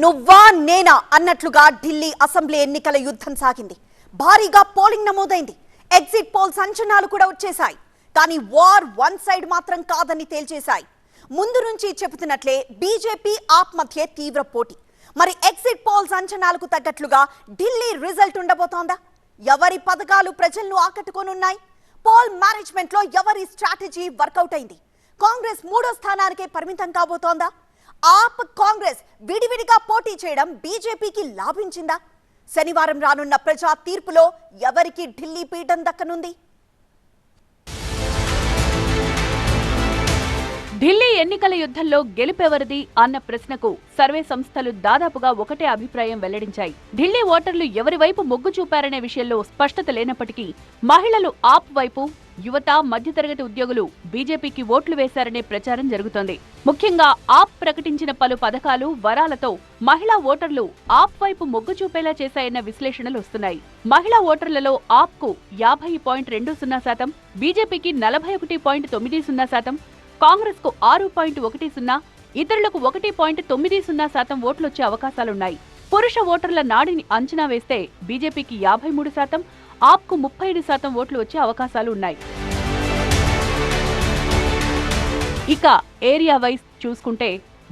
నువ్వా నేనా అన్నట్లుగా ఢిల్లీ అసెంబ్లీ ఎన్నికల యుద్ధం సాగింది. భారీగా పోలింగ్ నమోదైంది. ఎగ్జిట్ పోల్స్ అంచనాలు కూడా వచ్చేశాయి. కానీ వార్ వన్ సైడ్ మాత్రం కాదని తేల్చేశాయి. ముందు నుంచి చెబుతున్నట్లే బీజేపీ ఆప్ మధ్య తీవ్ర పోటీ. మరి ఎగ్జిట్ పోల్స్ అంచనాలకు తగ్గట్లుగా ఢిల్లీ రిజల్ట్ ఉండబోతోందా? ఎవరి పథకాలు ప్రజలను ఆకట్టుకోనున్నాయి? పోల్ మేనేజ్మెంట్ లో ఎవరి స్ట్రాటజీ వర్కౌట్ అయింది? కాంగ్రెస్ 3వ స్థానానికే పరిమితం కాబోతోందా? ఆప్ కాంగ్రెస్ విడివిడిగా పోటీ చేయడం బీజేపీకి లాభించిందా? శనివారం రానున్న ప్రజా తీర్పులో ఎవరికి ఢిల్లీ పీఠం దక్కనుంది? ఢిల్లీ ఎన్నికల యుద్ధంలో గెలుపెవరిది అన్న ప్రశ్నకు సర్వే సంస్థలు దాదాపుగా ఒకటే అభిప్రాయం వెల్లడించాయి. ఢిల్లీ ఓటర్లు ఎవరి వైపు మొగ్గు చూపారనే విషయంలో స్పష్టత లేనప్పటికీ మహిళలు ఆప్ వైపు, యువత, మధ్యతరగతి ఉద్యోగులు బీజేపీకి ఓట్లు వేశారనే ప్రచారం జరుగుతోంది. ముఖ్యంగా ఆప్ ప్రకటించిన పలు పథకాలు, వరాలతో మహిళా ఓటర్లు ఆప్ వైపు మొగ్గు చూపేలా చేశాయన్న విశ్లేషణలు వస్తున్నాయి. మహిళా ఓటర్లలో ఆప్ కు 50.20%, బీజేపీకి 41.90%, కాంగ్రెస్ కు 6.10%, ఇతరులకు 1.90% ఓట్లొచ్చే అవకాశాలున్నాయి. పురుష ఓటర్ల నాడిని అంచనా వేస్తే బీజేపీకి 53%, ఆప్ కు 35% ఓట్లు వచ్చే అవకాశాలు ఉన్నాయి. ఇక ఏరియా వైజ్ చూసుకుంటే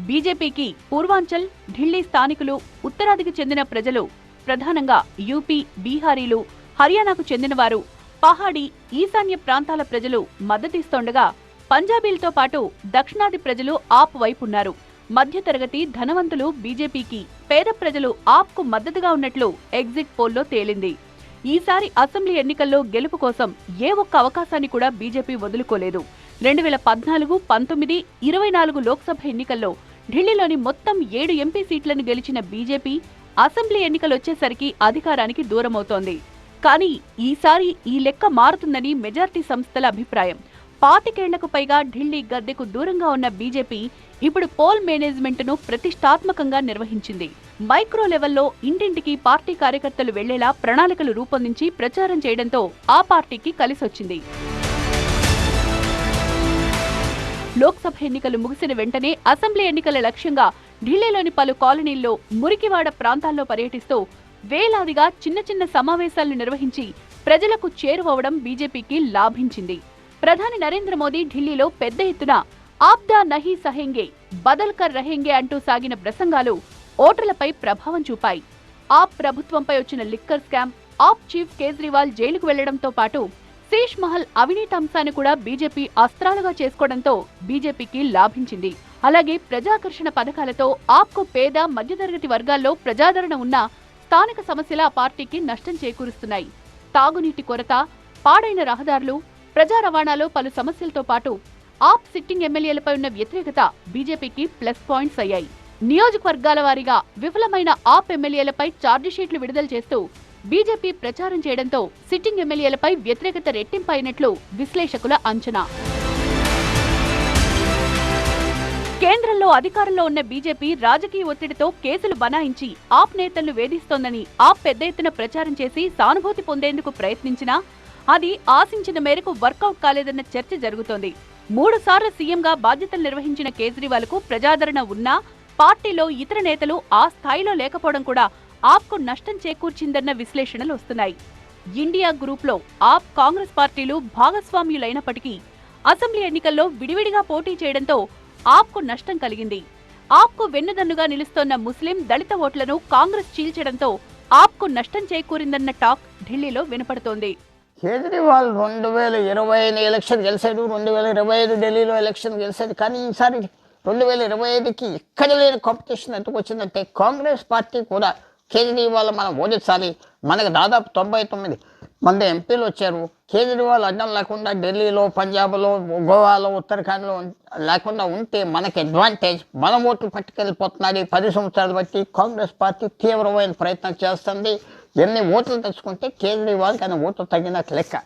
బీజేపీకి పూర్వాంచల్, ఢిల్లీ స్థానికులు, ఉత్తరాదికి చెందిన ప్రజలు, ప్రధానంగా యూపీ, బీహారీలు, హర్యానాకు చెందినవారు, పహాడీ, ఈశాన్య ప్రాంతాల ప్రజలు మద్దతిస్తుండగా పంజాబీలతో పాటు దక్షిణాది ప్రజలు ఆప్ వైపున్నారు. మధ్యతరగతి, ధనవంతులు బీజేపీకి, పేద ప్రజలు ఆప్ కు మద్దతుగా ఉన్నట్లు ఎగ్జిట్ పోల్లో తేలింది. ఈసారి అసెంబ్లీ ఎన్నికల్లో గెలుపు కోసం ఏ ఒక్క అవకాశాన్ని కూడా బీజేపీ వదులుకోలేదు. 2014, 19, 24 లోక్సభ ఎన్నికల్లో ఢిల్లీలోని మొత్తం 7 ఎంపీ సీట్లను గెలిచిన బీజేపీ అసెంబ్లీ ఎన్నికలొచ్చేసరికి అధికారానికి దూరమవుతోంది. కానీ ఈసారి ఈ లెక్క మారుతుందని మెజార్టీ సంస్థల అభిప్రాయం. 25 ఏళ్లకు పైగా ఢిల్లీ గద్దెకు దూరంగా ఉన్న బీజేపీ ఇప్పుడు పోల్ మేనేజ్మెంట్ ను ప్రతిష్టాత్మకంగా నిర్వహించింది. మైక్రో లెవెల్లో ఇంటింటికి పార్టీ కార్యకర్తలు వెళ్లేలా ప్రణాళికలు రూపొందించి ప్రచారం చేయడంతో ఆ పార్టీకి కలిసొచ్చింది. లోక్సభ ఎన్నికలు ముగిసిన వెంటనే అసెంబ్లీ ఎన్నికల లక్ష్యంగా ఢిల్లీలోని పలు కాలనీల్లో, మురికివాడ ప్రాంతాల్లో పర్యటిస్తూ వేలాదిగా చిన్న చిన్న సమావేశాలను నిర్వహించి ప్రజలకు చేరువవడం బీజేపీకి లాభించింది. ప్రధాని నరేంద్ర మోదీ ఢిల్లీలో పెద్ద ఎత్తున ఆప్దా నహీ సహేంగే, బదల్ కర్ రహేంగే అంటూ సాగిన ప్రసంగాలు ఓటర్లపై ప్రభావం చూపాయి. ఆప్ ప్రభుత్వంపై వచ్చిన లిక్కర్ స్కామ్, ఆప్ చీఫ్ కేజ్రీవాల్ జైలుకు వెళ్లడంతో పాటు శీష్ మహల్ అవినీతి అంశాన్ని కూడా బీజేపీ అస్త్రాలుగా చేసుకోవడంతో బీజేపీకి లాభించింది. అలాగే ప్రజాకర్షణ పథకాలతో ఆప్కు పేద, మధ్యతరగతి వర్గాల్లో ప్రజాదరణ ఉన్న స్థానిక సమస్యల ఆ పార్టీకి నష్టం చేకూరుస్తున్నాయి. తాగునీటి కొరత, పాడైన రహదారులు, ప్రజా రవాణాలో పలు సమస్యలతో పాటు ఆప్ సిట్టింగ్ ఎమ్మెల్యేలపై ఉన్న వ్యతిరేకత బీజేపీకి ప్లస్ పాయింట్స్ అయ్యాయి. నియోజకవర్గాల వారీగా విఫలమైన ఆప్ ఎమ్మెల్యేలపై ఛార్జిషీట్లు విడుదల చేస్తూ బీజేపీ ప్రచారం చేయడంతో సిట్టింగ్ ఎమ్మెల్యేలపై వ్యతిరేకత రెట్టింపైనట్లు విశ్లేషకుల అంచనా. కేంద్రంలో అధికారంలో ఉన్న బీజేపీ రాజకీయ ఒత్తిడితో కేసులు బనాయించి ఆప్ నేతలను వేధిస్తోందని ఆప్ పెద్ద ఎత్తున ప్రచారం చేసి సానుభూతి పొందేందుకు ప్రయత్నించినా అది ఆశించిన మేరకు వర్కౌట్ కాలేదన్న చర్చ జరుగుతోంది. 3 సార్లు సీఎంగా బాధ్యతలు నిర్వహించిన కేజ్రీవాల్ కు ప్రజాదరణ ఉన్నా పార్టీలో ఇతర నేతలు ఆ స్థాయిలో లేకపోవడం కూడా ఆప్కు నష్టం చేకూర్చిందన్న విశ్లేషణలు వస్తున్నాయి. ఇండియా గ్రూప్లో ఆప్, కాంగ్రెస్ పార్టీలు భాగస్వామ్యులైనప్పటికీ అసెంబ్లీ ఎన్నికల్లో విడివిడిగా పోటీ చేయడంతో ఆప్కు నష్టం కలిగింది. ఆప్కు వెన్నుదన్నుగా నిలుస్తోన్న ముస్లిం, దళిత ఓట్లను కాంగ్రెస్ చీల్చడంతో ఆప్కు నష్టం చేకూరిందన్న టాక్ ఢిల్లీలో వినపడుతోంది. కేజ్రీవాల్ 2020 ఎలక్షన్ గెలిచాడు, 2025 ఢిల్లీలో ఎలక్షన్ గెలిచాడు. కానీ ఈసారి 2025కి ఇక్కడ లేని కాంపిటీషన్ ఎందుకు వచ్చిందంటే కాంగ్రెస్ పార్టీ కూడా కేజ్రీవాల్ మనం ఓడించాలి, మనకు దాదాపు 99 మంది ఎంపీలు వచ్చారు, కేజ్రీవాల్ అడ్డం లేకుండా ఢిల్లీలో, పంజాబ్లో, గోవాలో, ఉత్తరాఖండ్లో లేకుండా ఉంటే మనకి అడ్వాంటేజ్, మన ఓట్లు పట్టుకెళ్ళిపోతున్నాడు. 10 సంవత్సరాలు బట్టి కాంగ్రెస్ పార్టీ తీవ్రమైన ప్రయత్నం చేస్తుంది. ఎన్ని ఓట్లు తెచ్చుకుంటే కేజ్రీవాల్ కానీ ఓట్లు తగ్గినట్లు లెక్క.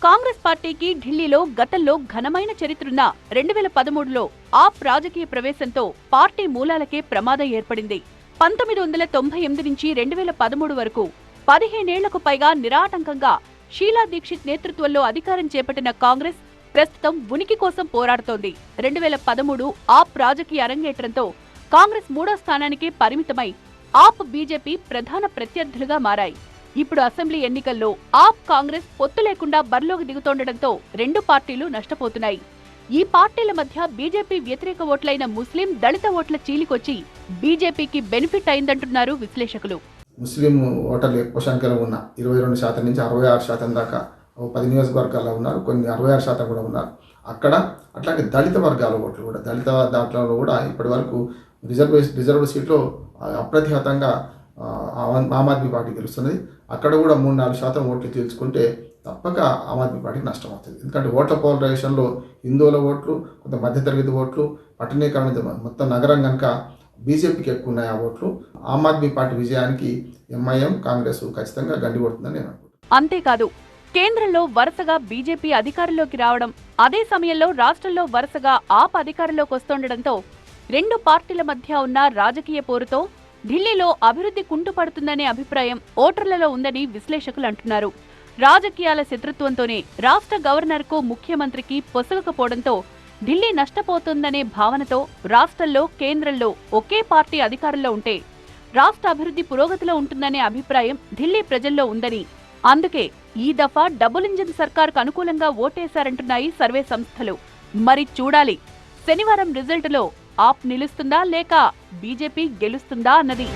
కాంగ్రెస్ పార్టీకి ఢిల్లీలో గతంలో ఘనమైన చరిత్రున్న 2013లో ఆప్ రాజకీయ ప్రవేశంతో పార్టీ మూలాలకే ప్రమాదం ఏర్పడింది. 1998 నుంచి 2013 వరకు 15 ఏళ్లకు పైగా నిరాటంకంగా షీలా దీక్షిత్ నేతృత్వంలో అధికారం చేపట్టిన కాంగ్రెస్ ప్రస్తుతం ఉనికి కోసం పోరాడుతోంది. 2013 ఆప్ రాజకీయ అరంగేట్రంతో కాంగ్రెస్ 3వ స్థానానికి పరిమితమై ఆప్ బీజేపీ ప్రధాన ప్రత్యర్థులుగా మారాయి. ఇప్పుడు అసెంబ్లీ ఎన్నికల్లో ఆప్ కాంగ్రెస్ పొత్తు లేకుండా బరిలోకి దిగుతుండటంతో రెండు పార్టీలు నష్టపోతున్నాయి. ఈ పార్టీల మధ్య బీజేపీ వ్యతిరేక ఓట్లైన ముస్లిం, దళిత ఓట్ల చీలికొచ్చి బీజేపీకి బెనిఫిట్ అయిందంటున్నారు విశ్లేషకులు. ముస్లిం ఓటర్లు ఎక్కువ సంఖ్యలో ఉన్న 22% నుంచి 66% దాకా 10 నియోజకవర్గాల్లో ఉన్నారు. కొన్ని 66% కూడా ఉన్నారు అక్కడ. అట్లాగే దళిత వర్గాల ఓట్లు కూడా, దళిత దాంట్లో కూడా ఇప్పటి వరకు రిజర్వ్డ్ సీట్లో అప్రతిహతంగా ఆమ్ ఆద్మీ పార్టీ గెలుస్తున్నది. అక్కడ కూడా 3-4% ఓట్లు తీర్చుకుంటే తప్పక ఆమ్ ఆద్మీ పార్టీకి నష్టం అవుతుంది. ఎందుకంటే ఓట్ల పోలరైజేషన్లో హిందువుల ఓట్లు, కొంత మధ్యతరగతి ఓట్లు, పట్టణీకరణ మొత్తం నగరం కనుక బీజేపీకి ఎక్కువ ఉన్నాయి ఆ ఓట్లు. ఆమ్ ఆద్మీ పార్టీ విజయానికి ఎంఐఎం, కాంగ్రెస్ ఖచ్చితంగా గండి కొడుతుందని నేను అనుకుంటున్నాను. అంతేకాదు, కేంద్రంలో వరుసగా బీజేపీ అధికారంలోకి రావడం, అదే సమయంలో రాష్ట్రంలో వరుసగా ఆప్ అధికారంలోకి వస్తుండటంతో రెండు పార్టీల మధ్య ఉన్న రాజకీయ పోరుతో ఢిల్లీలో అభివృద్ధి కుంటుపడుతుందనే అభిప్రాయం ఓటర్లలో ఉందని విశ్లేషకులు అంటున్నారు. రాజకీయాల శత్రుత్వంతోనే రాష్ట్ర గవర్నర్కు, ముఖ్యమంత్రికి పొసగకపోవడంతో ఢిల్లీ నష్టపోతుందనే భావనతో రాష్ట్రంలో, కేంద్రంలో ఒకే పార్టీ అధికారంలో ఉంటే రాష్ట్ర అభివృద్ధి పురోగతిలో ఉంటుందనే అభిప్రాయం ఢిల్లీ ప్రజల్లో ఉందని, అందుకే ఈ దఫా డబుల్ ఇంజిన్ సర్కార్కు అనుకూలంగా ఓటేశారంటున్నాయి సర్వే సంస్థలు. మరి చూడాలి, శనివారం రిజల్టులో ఆప్ నిలుస్తుందా లేక బీజేపీ గెలుస్తుందా అన్నది.